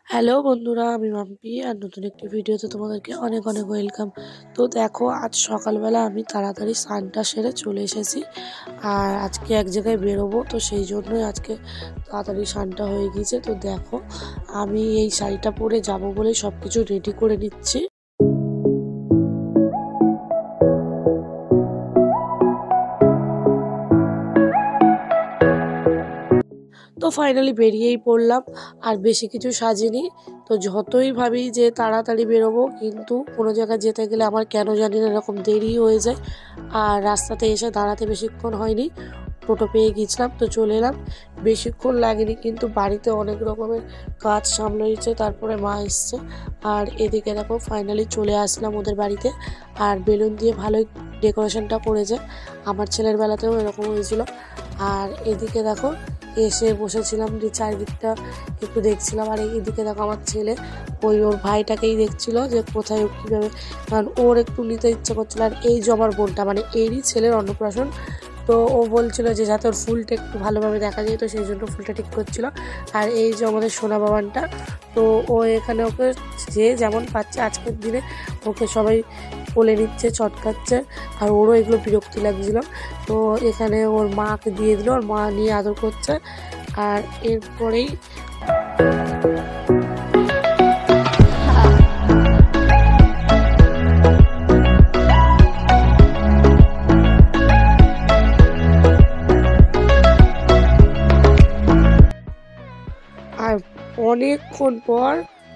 Hello বন্ধুরা, আমি মাম্পি আর নতুন একটি ভিডিওতে তোমাদেরকে অনেক অনেক ওয়েলকাম। তো দেখো, আজ সকালবেলা আমি তাড়াতাড়ি স্নানটা সেরে চলে এসেছি। আর আজকে এক জায়গায় বেরোবো, তো সেই জন্যই আজকে তাড়াতাড়ি স্নানটা হয়ে গিয়েছে। তো দেখো, আমি এই শাড়িটা পরে যাব বলে সব কিছু রেডি করে নিচ্ছি। তো ফাইনালি বেরিয়েই পড়লাম, আর বেশি কিছু সাজিনি। তো যতই ভাবি যে তাড়াতাড়ি বেরোবো, কিন্তু কোনো জায়গায় যেতে গেলে আমার কেন জানি না এরকম দেরি হয়ে যায়। আর রাস্তাতে এসে দাঁড়াতে বেশিক্ষণ হয়নি, টোটো পেয়ে গিয়েছিলাম, তো চলে এলাম। বেশিক্ষণ লাগেনি, কিন্তু বাড়িতে অনেক রকমের কাজ সামলাইছে, তারপরে মা এসছে। আর এদিকে দেখো ফাইনালি চলে আসলাম ওদের বাড়িতে। আর বেলুন দিয়ে ভালোই ডেকোরেশনটা করেছে, আমার ছেলের বেলাতেও এরকম হয়েছিল। আর এদিকে দেখো এসে বসেছিলাম, যে চারিদিকটা একটু দেখছিলাম। আর এদিকে দেখো আমার ছেলে ওর ভাইটাকেই দেখছিল যে কোথায় কীভাবে, কারণ ওর একটু নিতে ইচ্ছে করছিল। আর এই যে আমার বোনটা, মানে এরই ছেলের অন্নপ্রাশন, তো ও বলছিল যে যাতে ওর ফুলটা একটু ভালোভাবে দেখা যায়, তো সেই জন্য ফুলটা ঠিক করছিল। আর এই যে আমাদের সোনা বাবানটা, তো ও এখানে ওকে যে যেমন পাচ্ছে আজকের দিনে ওকে সবাই কোলে নিচ্ছে, চটকাচ্ছে। আর ওরও এগুলো বিরক্তি লাগছিল, তো এখানে ওর মাকে দিয়ে দিল, ওর মা নিয়ে আদর করছে। আর এরপরেই আর অনেকক্ষণ পর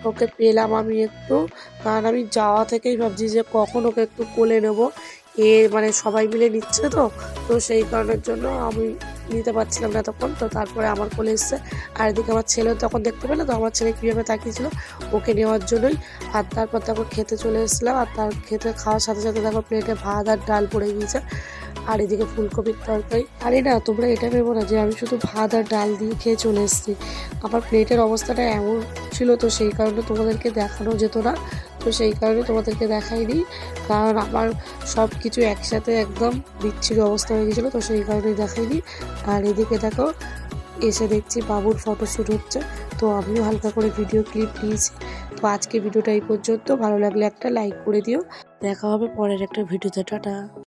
ওকে পেলাম আমি একটু, কারণ আমি যাওয়া থেকেই ভাবছি যে কখন ওকে একটু কোলে নেবো। মানে সবাই মিলে নিচ্ছে, তো সেই কারণের জন্য আমি নিতে পারছিলাম না তখন। তো তারপরে আমার কোলে এসছে। আর এদিকে আমার ছেলেও তখন দেখতে পেলো, তো আমার ছেলে কীভাবে তাকিয়েছিল ওকে নেওয়ার জন্যই। আর তারপর তারপর খেতে চলে এসেছিলাম। আর তার খাওয়ার সাথে সাথে দেখো প্লেটে ভাত আর ডাল পড়ে গিয়েছে। আর এদিকে ফুলকপির তরকারি। আরে না, তোমরা এটা ভেবো না যে আমি শুধু ভাত আর ডাল দিয়ে খেয়ে চলে এসেছি। আমার প্লেটের অবস্থাটা এমন ছিল, তো সেই কারণে তোমাদেরকে দেখানো যেত না। তো সেই কারণে তোমাদেরকে দেখাইনি, কারণ আমার সব কিছু একসাথে একদম বিচ্ছিরি অবস্থা হয়ে গেছিলো, তো সেই কারণেই দেখাইনি। আর এদিকে দেখো এসে দেখছি বাবুর ফটোশ্যুট হচ্ছে, তো আমিও হালকা করে ভিডিও ক্লিপ নিয়েছি। তো আজকে ভিডিওটা এই পর্যন্ত। ভালো লাগলে একটা লাইক করে দিও। দেখা হবে পরের একটা ভিডিওতে। টাটা।